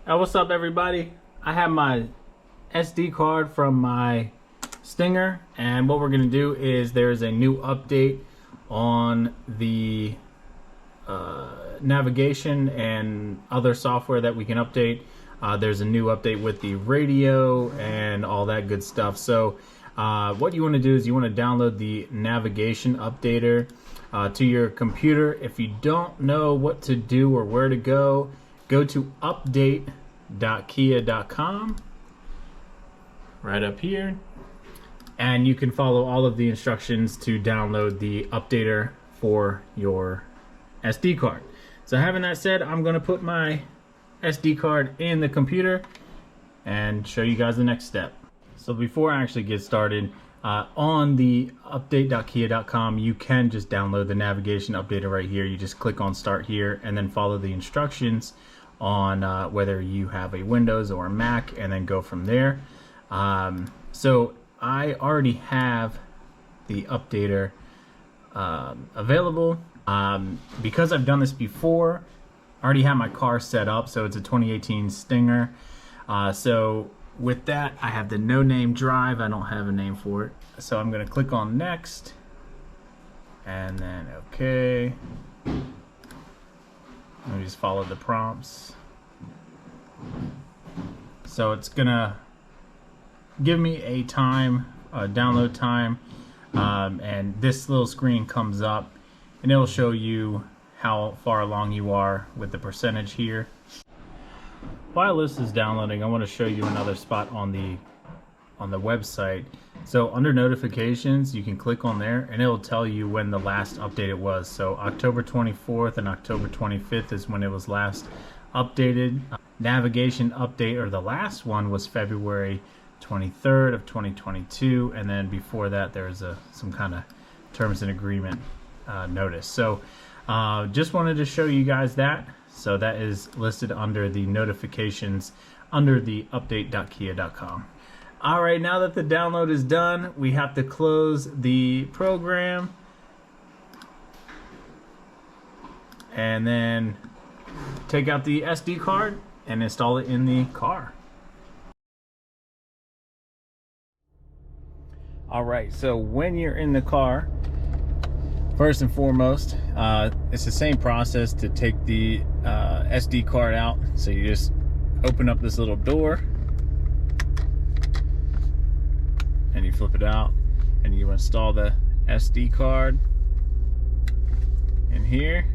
What's up, everybody? I have my SD card from my Stinger, and what we're going to do is there's a new update on the navigation and other software that we can update. There's a new update with the radio and all that good stuff. So what you want to do is you want to download the navigation updater to your computer. If you don't know what to do or where to go to update.kia.com right up here, and you can follow all of the instructions to download the updater for your SD card. So having that said, I'm going to put my SD card in the computer and show you guys the next step. So before I actually get started, on the update.kia.com, you can just download the navigation updater right here. You just click on start here and then follow the instructions on whether you have a Windows or a Mac, and then go from there. So I already have the updater available. Because I've done this before, I already have my car set up, so it's a 2018 Stinger. So with that, I have the no name drive. I don't have a name for it. So I'm going to click on next and then okay. Let me just follow the prompts. So it's going to give me a time, a download time, and this little screen comes up and it'll show you how far along you are with the percentage here. While this is downloading, I want to show you another spot on the website. So under notifications, you can click on there and it'll tell you when the last update it was. So October 24th and October 25th is when it was last updated. Navigation update, or the last one, was February 23rd of 2022, and then before that there's some kind of terms and agreement notice. So just wanted to show you guys that. So that is listed under the notifications under the update.kia.com. All right, now that the download is done, we have to close the program and then take out the SD card and install it in the car. All right, so when you're in the car, first and foremost, it's the same process to take the SD card out. So you just open up this little door and you flip it out and you install the SD card in here.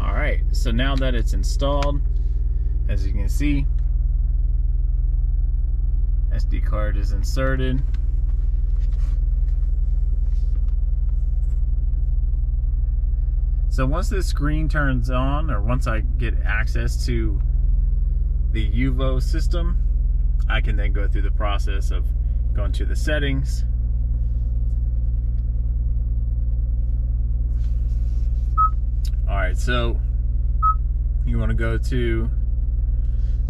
All right, so now that it's installed, as you can see, SD card is inserted. So once this screen turns on, or once I get access to the UVO system, I can then go through the process of going to the settings. All right, so you want to go to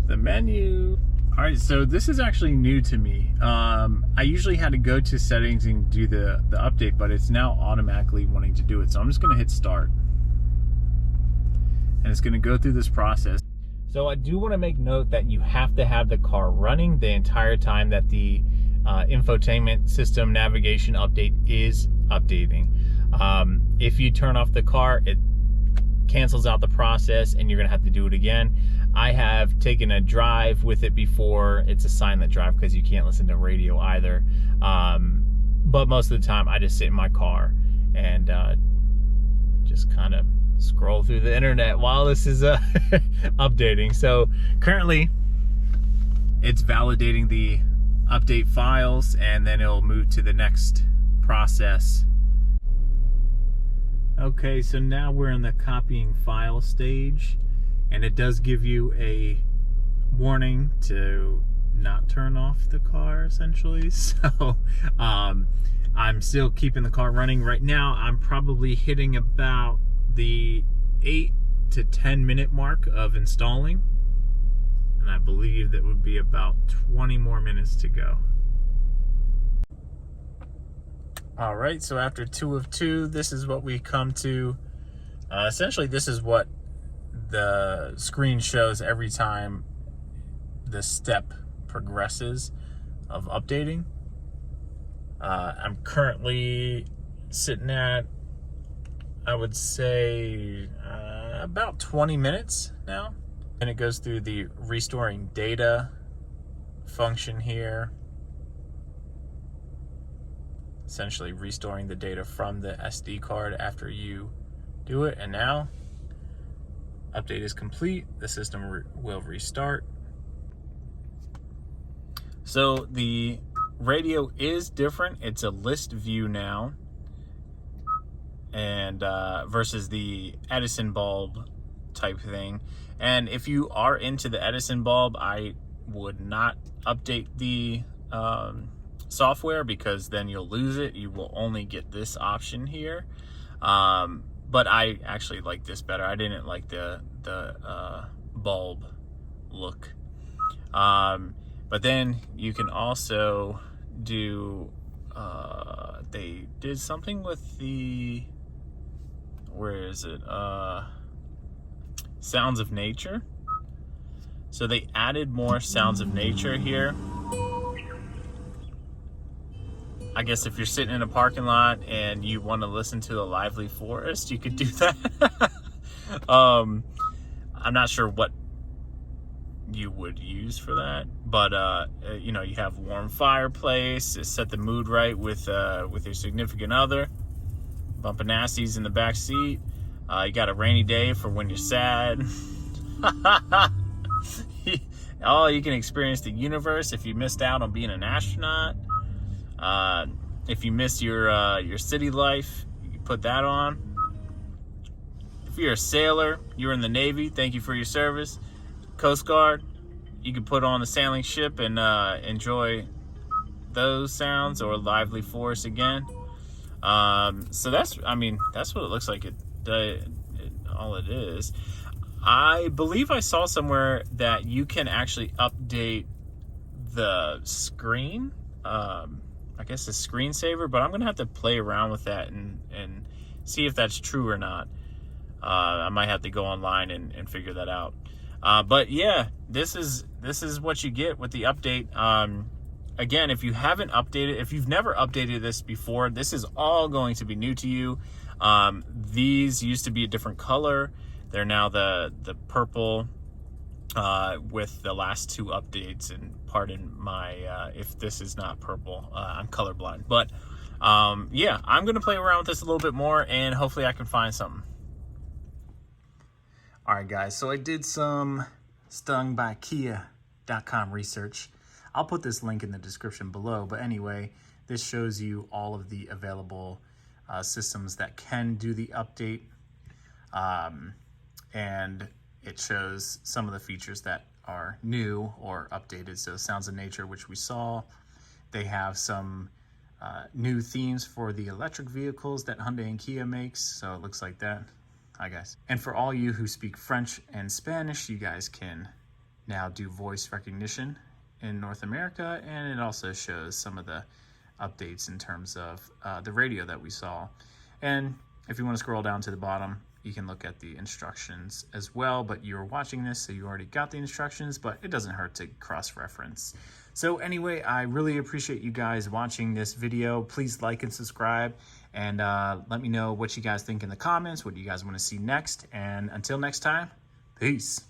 the menu. All right, so this is actually new to me. I usually had to go to settings and do the update, but it's now automatically wanting to do it. So I'm just going to hit start. And it's going to go through this process. So I do want to make note that you have to have the car running the entire time that the infotainment system navigation update is updating. If you turn off the car, it cancels out the process and you're going to have to do it again. I have taken a drive with it before. It's a silent drive because you can't listen to radio either. But most of the time I just sit in my car and just kind of scroll through the internet while this is updating. So currently it's validating the update files, and then it'll move to the next process. Okay, so now we're in the copying file stage, and it does give you a warning to not turn off the car, essentially. So I'm still keeping the car running. Right now I'm probably hitting about the 8 to 10 minute mark of installing, and I believe that would be about 20 more minutes to go. All right, so after 2 of 2, this is what we come to. Essentially, this is what the screen shows every time the step progresses of updating. I'm currently sitting at, I would say, about 20 minutes now. And it goes through the restoring data function here. Essentially restoring the data from the SD card after you do it. And now, update is complete. The system will restart. So the radio is different. It's a list view now, and versus the Edison bulb type thing. And if you are into the Edison bulb, I would not update the software, because then you'll lose it. You will only get this option here. But I actually like this better. I didn't like the bulb look. But then you can also do, they did something with the, where is it? Sounds of nature. So they added more sounds of nature here. I guess if you're sitting in a parking lot and you want to listen to a lively forest, you could do that. I'm not sure what you would use for that, but you know, you have warm fireplace, set the mood right with your significant other, bumping nasties in the back seat. You got a rainy day for when you're sad. Oh, you can experience the universe if you missed out on being an astronaut. If you miss your city life, you can put that on. If you're a sailor, you're in the Navy, thank you for your service. Coast Guard, you can put on the sailing ship and enjoy those sounds, or lively forest again. So that's, I mean, that's what it looks like. All it is. I believe I saw somewhere that you can actually update the screen. I guess a screensaver, but I'm gonna have to play around with that and see if that's true or not. I might have to go online and figure that out. But yeah, this is what you get with the update. Again, if you haven't updated, if you've never updated this before, this is all going to be new to you. These used to be a different color. They're now the purple with the last two updates. And pardon my if this is not purple, I'm colorblind. But yeah, I'm gonna play around with this a little bit more, and hopefully I can find something. All right, guys, so I did some stungbykia.com research. I'll put this link in the description below, but anyway, this shows you all of the available systems that can do the update, and it shows some of the features that are new or updated. So Sounds of Nature, which we saw. They have some new themes for the electric vehicles that Hyundai and Kia makes, so it looks like that. Hi guys. And for all you who speak French and Spanish, you guys can now do voice recognition in North America, and it also shows some of the updates in terms of the radio that we saw. And if you want to scroll down to the bottom, you can look at the instructions as well, but you're watching this, so you already got the instructions, but it doesn't hurt to cross-reference. So anyway, I really appreciate you guys watching this video. Please like and subscribe, and let me know what you guys think in the comments, what you guys want to see next. And until next time, peace.